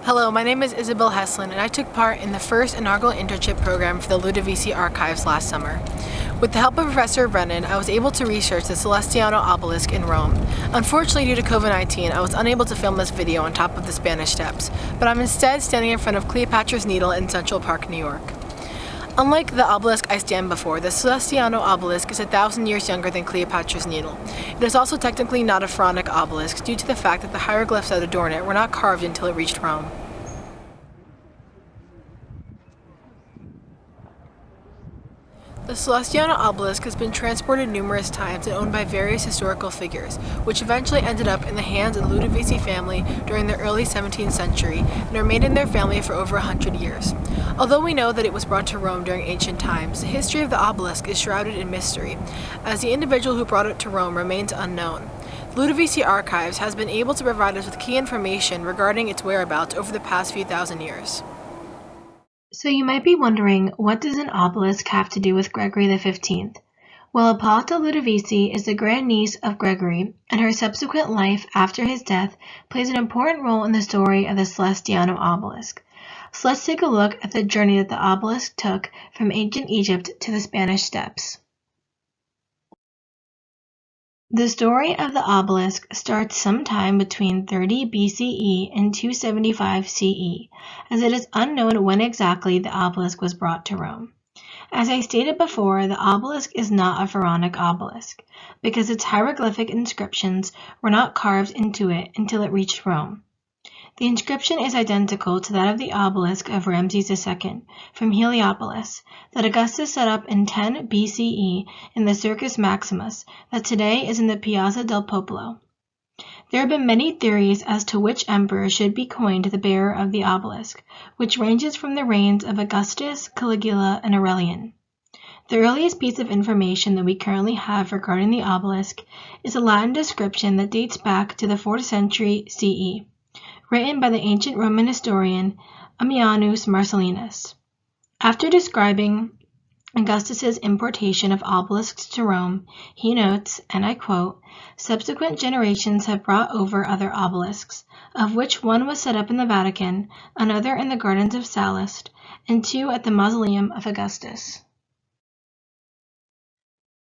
Hello, my name is Isabel Heslin, and I took part in the first inaugural internship program for the Ludovisi Archives last summer. With the help of Professor Brennan, I was able to research the Sallustiano obelisk in Rome. Unfortunately, due to COVID-19, I was unable to film this video on top of the Spanish Steps, but I'm instead standing in front of Cleopatra's Needle in Central Park, New York. Unlike the obelisk I stand before, the Sallustiano obelisk is 1,000 years younger than Cleopatra's Needle. It is also technically not a pharaonic obelisk due to the fact that the hieroglyphs that adorn it were not carved until it reached Rome. The Sallustiano obelisk has been transported numerous times and owned by various historical figures, which eventually ended up in the hands of the Ludovisi family during the early 17th century and remained in their family for over 100 years. Although we know that it was brought to Rome during ancient times, the history of the obelisk is shrouded in mystery, as the individual who brought it to Rome remains unknown. The Ludovisi Archives has been able to provide us with key information regarding its whereabouts over the past few thousand years. So you might be wondering, what does an obelisk have to do with Gregory XV? Well, Hippolyta Ludovisi is the grandniece of Gregory, and her subsequent life after his death plays an important role in the story of the Sallustiano obelisk. So let's take a look at the journey that the obelisk took from ancient Egypt to the Spanish Steps. The story of the obelisk starts sometime between 30 BCE and 275 CE, as it is unknown when exactly the obelisk was brought to Rome. As I stated before, the obelisk is not a pharaonic obelisk, because its hieroglyphic inscriptions were not carved into it until it reached Rome. The inscription is identical to that of the obelisk of Ramses II from Heliopolis that Augustus set up in 10 BCE in the Circus Maximus that today is in the Piazza del Popolo. There have been many theories as to which emperor should be coined the bearer of the obelisk, which ranges from the reigns of Augustus, Caligula, and Aurelian. The earliest piece of information that we currently have regarding the obelisk is a Latin description that dates back to the 4th century CE. Written by the ancient Roman historian Ammianus Marcellinus. After describing Augustus's importation of obelisks to Rome, he notes, and I quote, "Subsequent generations have brought over other obelisks, of which one was set up in the Vatican, another in the gardens of Sallust, and two at the mausoleum of Augustus."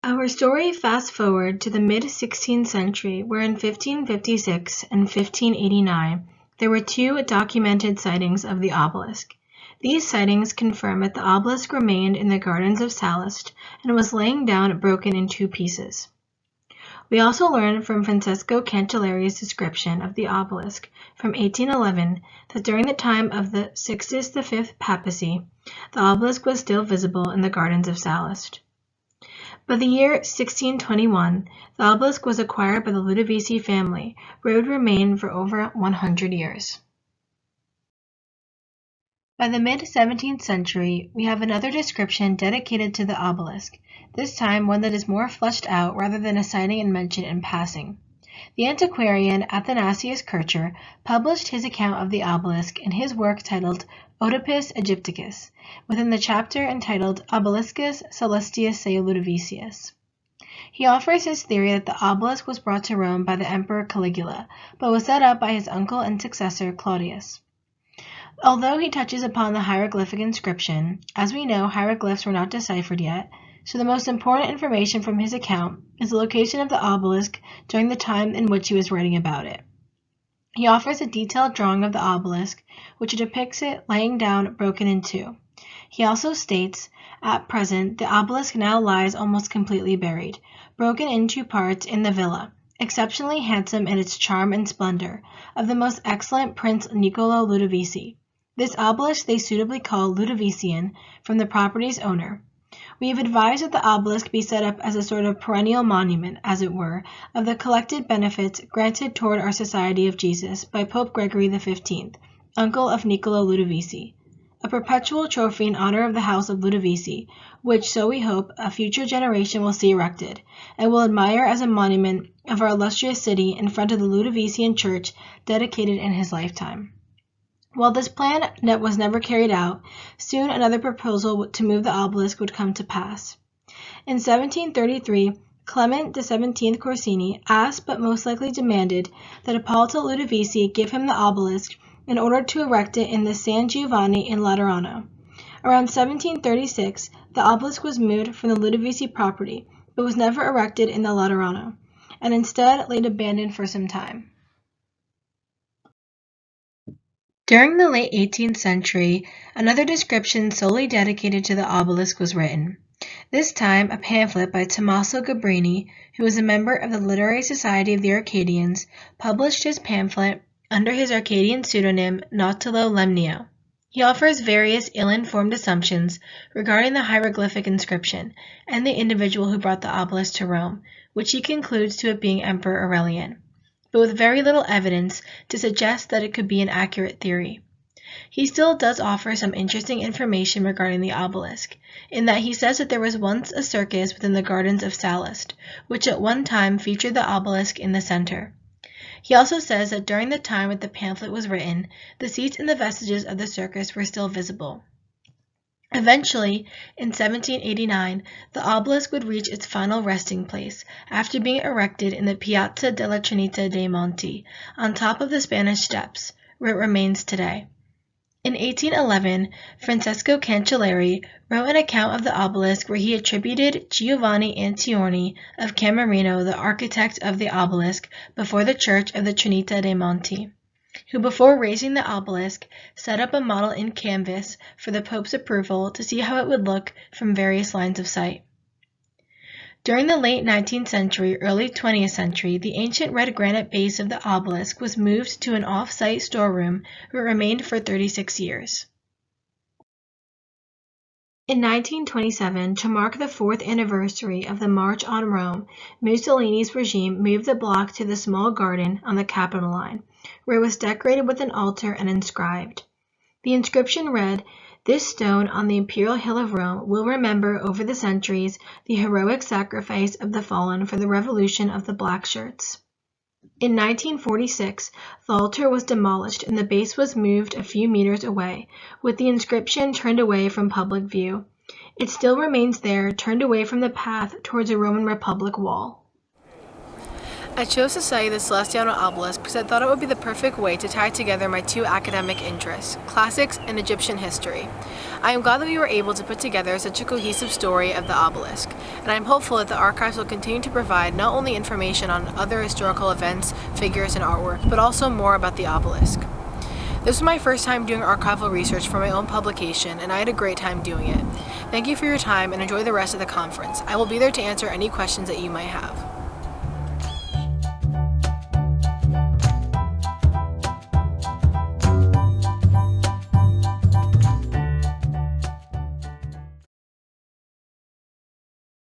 Our story fast forward to the mid-16th century, where in 1556 and 1589, there were two documented sightings of the obelisk. These sightings confirm that the obelisk remained in the gardens of Sallust and was laying down broken in two pieces. We also learn from Francesco Cantillari's description of the obelisk from 1811 that during the time of the Sixtus V PAPACY, the obelisk was still visible in the gardens of Sallust. By the year 1621, the obelisk was acquired by the Ludovisi family, where it would remain for over 100 years. By the mid-17th century, we have another description dedicated to the obelisk, this time one that is more fleshed out rather than a sighting and mention in passing. The antiquarian Athanasius Kircher published his account of the obelisk in his work titled Oedipus Egypticus, within the chapter entitled Obeliscus Sallustius Ludovisius. He offers his theory that the obelisk was brought to Rome by the Emperor Caligula, but was set up by his uncle and successor Claudius. Although he touches upon the hieroglyphic inscription, as we know, hieroglyphs were not deciphered yet, so the most important information from his account is the location of the obelisk during the time in which he was writing about it. He offers a detailed drawing of the obelisk, which depicts it laying down broken in two. He also states, at present, the obelisk now lies almost completely buried, broken in two parts in the villa, exceptionally handsome in its charm and splendor, of the most excellent Prince Niccolo Ludovisi. This obelisk they suitably call Ludovisian, from the property's owner. We have advised that the obelisk be set up as a sort of perennial monument, as it were, of the collected benefits granted toward our Society of Jesus by Pope Gregory XV, uncle of Niccolo Ludovisi, a perpetual trophy in honor of the house of Ludovisi, which, so we hope, a future generation will see erected, and will admire as a monument of our illustrious city in front of the Ludovisian church dedicated in his lifetime. While this plan was never carried out, soon another proposal to move the obelisk would come to pass. In 1733, Clement XVII Corsini asked, but most likely demanded, that Hippolyta Ludovisi give him the obelisk in order to erect it in the San Giovanni in Laterano. Around 1736, the obelisk was moved from the Ludovisi property, but was never erected in the Laterano, and instead laid abandoned for some time. During the late 18th century, another description solely dedicated to the obelisk was written. This time, a pamphlet by Tommaso Gabrini, who was a member of the Literary Society of the Arcadians, published his pamphlet under his Arcadian pseudonym Nautilo Lemnio. He offers various ill-informed assumptions regarding the hieroglyphic inscription and the individual who brought the obelisk to Rome, which he concludes to it being Emperor Aurelian, but with very little evidence to suggest that it could be an accurate theory. He still does offer some interesting information regarding the obelisk, in that he says that there was once a circus within the gardens of Sallust, which at one time featured the obelisk in the center. He also says that during the time that the pamphlet was written, the seats and the vestiges of the circus were still visible. Eventually, in 1789, the obelisk would reach its final resting place after being erected in the Piazza della Trinità dei Monti, on top of the Spanish Steps, where it remains today. In 1811, Francesco Cancelleri wrote an account of the obelisk where he attributed Giovanni Antiorni of Camerino the architect of the obelisk before the church of the Trinità dei Monti, who before raising the obelisk set up a model in canvas for the Pope's approval to see how it would look from various lines of sight. During the late 19th century, early 20th century, the ancient red granite base of the obelisk was moved to an off-site storeroom where it remained for 36 years. In 1927, to mark the 4th anniversary of the March on Rome, Mussolini's regime moved the block to the small garden on the Capitol line, where it was decorated with an altar and inscribed. The inscription read, "This stone on the imperial hill of Rome will remember over the centuries the heroic sacrifice of the fallen for the revolution of the black shirts." In 1946, the altar was demolished and the base was moved a few meters away, with the inscription turned away from public view. It still remains there, turned away from the path towards a Roman Republic wall. I chose to study the Sallustiano obelisk because I thought it would be the perfect way to tie together my two academic interests, classics and Egyptian history. I am glad that we were able to put together such a cohesive story of the obelisk, and I am hopeful that the archives will continue to provide not only information on other historical events, figures, and artwork, but also more about the obelisk. This was my first time doing archival research for my own publication, and I had a great time doing it. Thank you for your time and enjoy the rest of the conference. I will be there to answer any questions that you might have.